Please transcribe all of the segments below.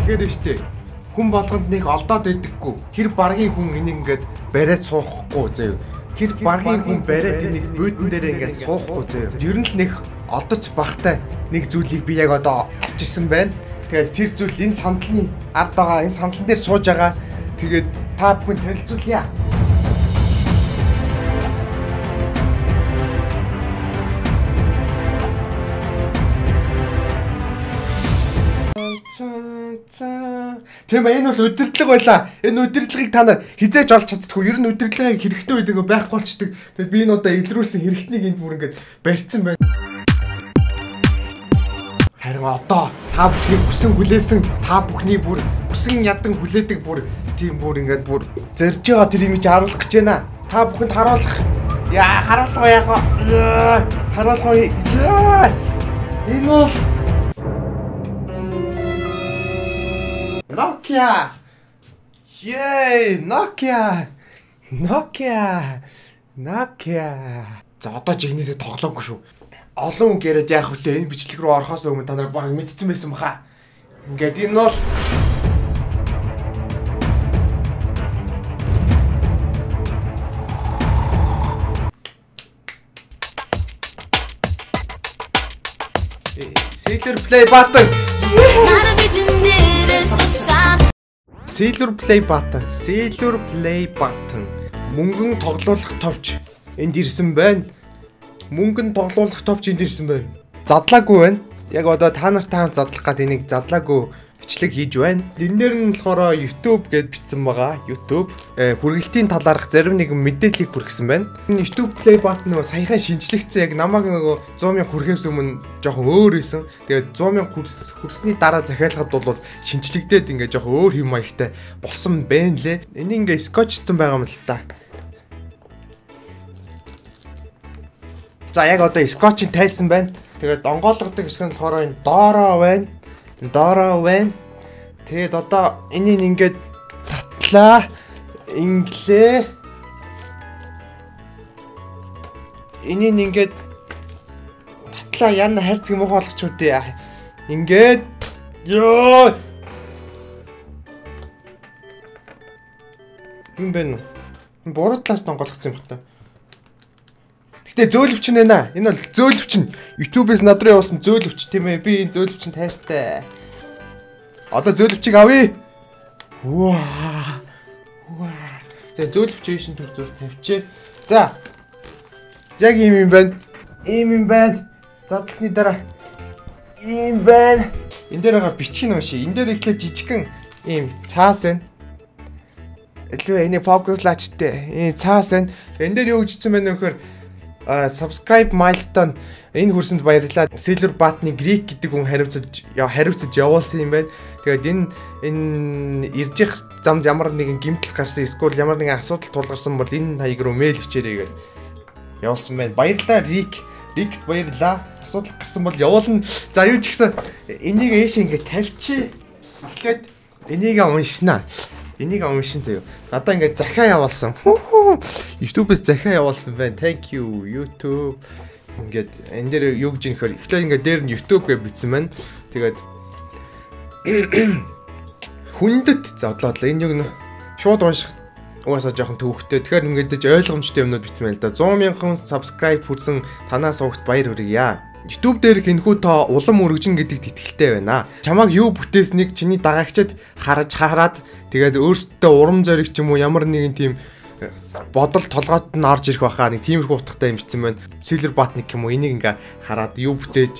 тэгэхээр штэ хүн болгонд нэг олдоод байдаггүй. Хэр баргийн хүн энийг ингээд бариад суухгүй заяа. Хэр баргийн хүн бариад энийг буудан дээр ингээд суухгүй заяа. Ер нь л нэг олдоц бахтай нэг зүйлийг би яг одоо авчирсан байна. Тэгээд тэр зүйл энэ сандалны ард байгаа, энэ сандлан дээр сууж байгаа. Тэгээд та бүхэн танилцуулъя. Тийм энэ бол удирдлага байлаа. Энэ удирдлагыг та нар хизээж олж чаддаггүй. Ер нь удирдлагыг хэрэгтэй үед ингээ байхгүй болчдөг. Тэгэд би энэ удаа илрүүлсэн хэрэгтнийг энд бүр ингээ барьцсан байна. Харин одоо та бүхний хүсэн хүлээсэн, та бүхний бүр хүсэн ядан хүлээдэг бүр тийм бүр ингээ бүр зорж байгаа тэр имиж харуулах гэж байна. Та бүхэнд харуулах. Яа, харуулгаа яг. Харуулгаа. Энэ бол Nokia. Yay, Nokia. За одоо жигнэсээ тоглоогүй шүү. Олон үг яриад яах вэ? Энэ бичлэг рүү орохоос өмнө та нар баг мэдсэн байсан баха. Ингээд энэ бол Sailor Play button. Sailor Play button. Мөнгөн тоглоулах товч энд ирсэн байна. Задлаагүй байна. Яг одоо та нартай хамт задлах гад энийг задлаагүй бичлэг хийж байна. Дэнээр нь болохоор YouTube гэд бичсэн байгаа. YouTube хүргэлтийн талаарх зарим нэгэн мэдээллийг хүргэсэн байна. Энэ YouTube Play button нөгөө саяхан шинжлэгдсэн яг намайг нөгөө 100,000 хүрэхээс өмнө жоохон өөр байсан. Тэгээд 100,000 хүрсний дараа захиалгад бол шинжлэгдээд ингээ жоохон өөр хэм маягтай болсон байна лээ. Энийг ингээ скотчсон байгаа юм л та. За яг одоо скотчийг тайлсан байна. Тэгээд онгойлгодог хэсэг нь болохоор энэ доороо байна. Тэгээд одоо энийг ингээд татлаа. Инглээ. Энийг ингээд татлаа яна хайрцаг муухай болгоч үдээ. Ингээд ёо. Юм бэ? Буруу талаас нь онгойлгоцсон юм байна. Гэтэ зөөлөвч нэ. Энэ бол зөөлөвч. YouTube-ээс над руу явуулсан зөөлөвч тийм ээ. Би энэ зөөлөвчин тайртай. Одоо зөөлөвчийг авъя. Ваа. За зөөлөвчийн шин төр зур тавьчих. За. Яг ийм юм байна. Задсны дараа ийм байна. Энд дээр байгаа бичгийн унши. Энд дээр ихлэ жижигхэн ийм цаас байна. Элвэ энийг фокуслаач тээ. Ийм цаас байна. Энд дээр юу гэжсэн байна вэ гэхээр subscribe milestone энэ хүрсэнд баярлалаа. Sailor Button Greek гэдэг хүн хариуцаж явуулсан юм байна. Тэгээд энэ ирж их замд ямар нэгэн гэмтэл гарсан эсвэл ямар нэгэн асуудал тулгарсан бол энэ хаяг руу мэйл бичээрэй гэж явуулсан байна. Баярлалаа Rick. Rick баярлалаа. Асуудал гарсан бол явуулна. За юу ч гэсэн энийг ээш ингэ тавьчих. Эхлээд энийг уншнаа. Энийг уншин заяа. Надаа ингээд захиа явуулсан. YouTube-ээс захиа явуулсан байна. Thank you YouTube. Ингээд энэ дээр юу гэж нөхөр. Эхлээд ингээд дээр нь YouTube гэж бичсэн байна. Тэгээд хүндэт задлаадлаа. Энэ юу нэ? Шууд унших угаасаа жоохон төвөгтэй. Тэгэхээр ингээд ойлгомжтой юмнууд бичсэн байна л да. 100,000 subscribe хүрсэн танаас угт баяр хүргье. YouTube дээр хинхүү та улам өргөжин гэдэгт итгэлтэй байна. Чамайг юу бүтээснийг чиний дагагчид хараад тэгээд өөрсдөө урам зориг ч юм уу ямар нэгэн тийм бодол толгойд нь орж ирэх байхаа нэг тиймэрхүү утгатай юм бичсэн байна. Sailor Button юм уу энийг ингээ хараад юу бүтээж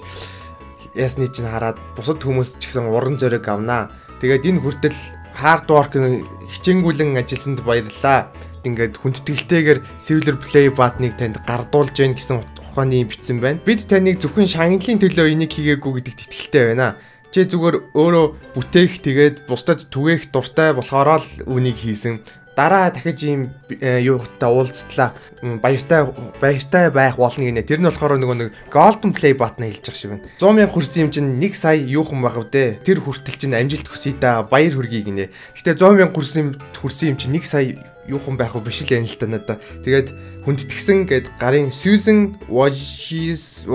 ясны чинь хараад бусад хүмүүс ч гэсэн урам зориг авнаа. Тэгээд энэ хүртэл hard work хичээнгүйлэн ажилласанд баярлалаа. Ингээд хүндэтгэлтэйгээр Sailor Play Button-ыг танд гардуулж гэн гэсэн ухааны бичсэн байна. Бид таныг зөвхөн шагналын төлөө энийг хийгээгүй гэдэгт итгэлтэй байна. Чи зүгээр өөрөө бүтээх тэгээд бусдад түгээх дуртай болохоор л үнийг хийсэн. Дараа дахиж ийм юутай уулзтлаа. Баяртай байх болно гинэ. Тэр нь болохоор нөгөө нэг Golden Play Button хэлж байгаа шиг байна. 100,000 хүрсэн юм чинь 1 сая юухан байх вэ? Тэр хүртэл чинь амжилт хүсье та баяр хүргэе гинэ. Гэтэ 100,000 хүрсэн юм чинь 1 сая юухан байх вэ биш л энэ л та надаа. Тэгээд хүндэтгсэн гэд гарын Susan Wojcicki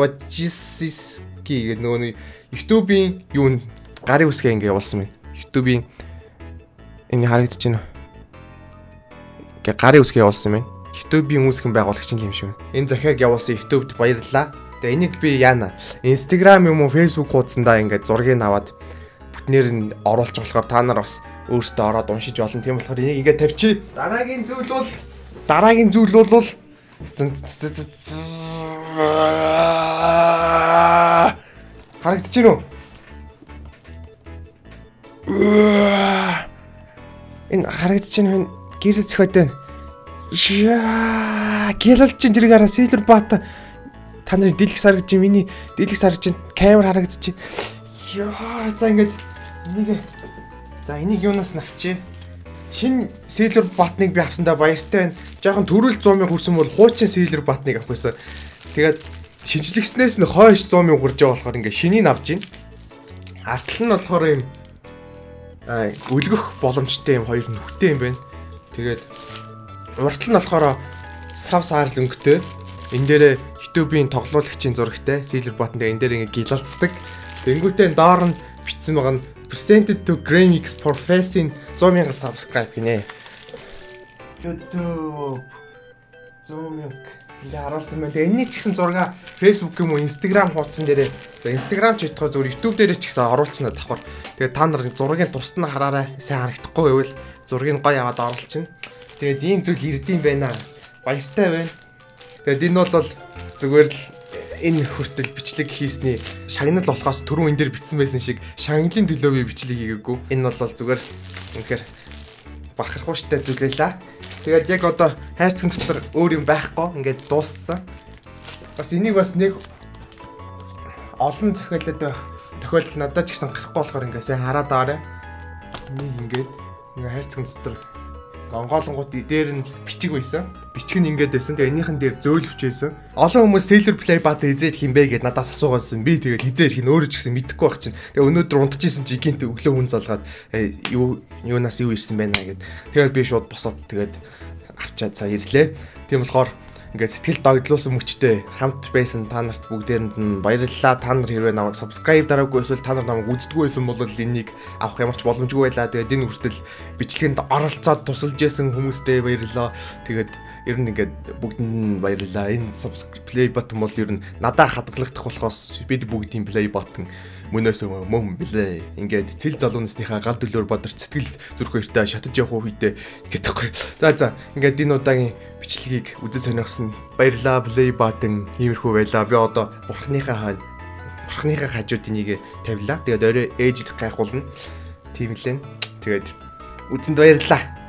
гэдэг нөгөө YouTube-ийн юу гарын үсгээ ингэ явуулсан байна. YouTube-ийн энэ харагдаж байна. Гэ гарын үсгээ явуулсан юм байна. YouTube-ийн үүсгэн байгуулагч юм шиг. Энэ захиаг явуулсан YouTube-д баярлалаа. Тэгээ энийг би яана. Instagram юм уу Facebook хуудсандаа ингээд зургийг аваад бүтнээр нь оруулж болохоор та нар бас өөртөө ороод уншиж болно. Тийм болохоор энийг ингээд тавьчих. Дараагийн зүйл бол харагдаж байна уу? Энэ харагдаж байна. Гэрэл зөхөд байна. Яа, гэлэлж чинь тэрийг хараа Sailor Bot та нарын дэлгэс харагдаж байна. Миний дэлгэс харагдаж байна. Камер харагдаж байна. Яа, за ингээд энийг юунаас навчээ. Шинэ Sailor Bot-ныг би авсандаа баяртай байна. Жохон төрөл 100 мянга хүрсэн бол хуучин Sailor Bot-ныг авах байсан. Тэгээд шинжилгэснээс нь хойш 100 мянга хүрж байгаа болохоор ингээд шинийг авч гин. Артал нь болохоор юм өлгөх боломжтой юм хоёр нүхтэй юм байна. Тэгээд уртал нь болохоор сав саарл өнгөтэй. Энэ дээрээ YouTube-ийн тоглоулагчийн зурагтай Sailor Bot-тай энэ дээр ингээд гилалцдаг. Тэнгүүтээ доор нь бичсэн байгаа нь presented to Gramix Professing 100,000 subscribe гинэ. YouTube 100,000 ингээ харуулсан байна. Тэгээ энэний ч гэсэн зураг Facebook юм уу Instagram хуудсан дээрээ Instagram ч итгөө зөв YouTube дээрээ ч гэсэн оруулсан давхар. Тэгээ та нар зургийг тусад нь хараарай. Сайн харагдахгүй байвал зургийг гоё аваад оруулчихна. Тэгээд ийм зүйл ирдэм байна. Баяртай байна. Тэгээд энэ бол зүгээр л энэ хүртэл бичлэг хийсний шагнал болохоос түрүүн энэ дээр бичсэн байсан шиг шагналын төлөө би бичлэг хийгээгүй. Энэ бол зүгээр үнэхээр бахархууштай зүйл байлаа. Тэгээд яг одоо хайрцаг дотор өөр юм байхгүй. Ингээд дууссан. Бас энийг бас нэг олон захиалаад байх тохиолдол надад ч гэсэн гарахгүй болохоор ингээд сайн хараад байгаарай. Энийг ингээд хайрцаг дотор онгоолонгууд дээр нь бичиг байсан. Бичиг нь ингээд байсан. Тэгээ энийхэн дээр зөөлөвч байсан. Олон хүмүүс Sailor Play Bot хизээд хинбэ гэд надаас асуугаасан. Би тэгээд хизээр хин өөрөө ч гэсэн мэдэхгүй байх чинь. Тэгээ өнөөдөр унтчихсэн чи гинт өглөө хүн залгаад юунаас юу ирсэн байна гэд. Тэгээд би шууд босоод тэгээд авчаад цаа ирлээ. Тийм болохоор ингээд сэтгэл догдлуулсан мөчтэй хамт байсан та нарт бүгдээрэнд нь баярлалаа. Та нар хэрвээ намайг subscribe дараагүй эсвэл та нар намайг үздэггүй байсан бол энийг авах ямар ч боломжгүй байлаа. Тэгээд энэ хүртэл бичлэгэнд оролцоод тусалж байсан хүмүүстээ баярлалаа. Тэгээд ер нь ингээд бүгдэнд нь баярлалаа. Энэ play button бол ер нь надаа хадгалагдах болохоос бид бүгдийн play button мөнөөс мөн билээ. Ингээд цэл залуунасныхаа гал төлөөр бодорч сэтгэл зүрх хоёртой шатаж явах үедээ гэдэггүй. За ингээд энэ удаагийн бичлэгийг үзэж сонирхсан баярлалаа play button иймэрхүү байлаа. Би одоо бурхныхаа хажууд энийг тавилаа. Тэгээд орой ээжид гайхуулна. Тийм лээ. Тэгээд үзэнд баярлалаа.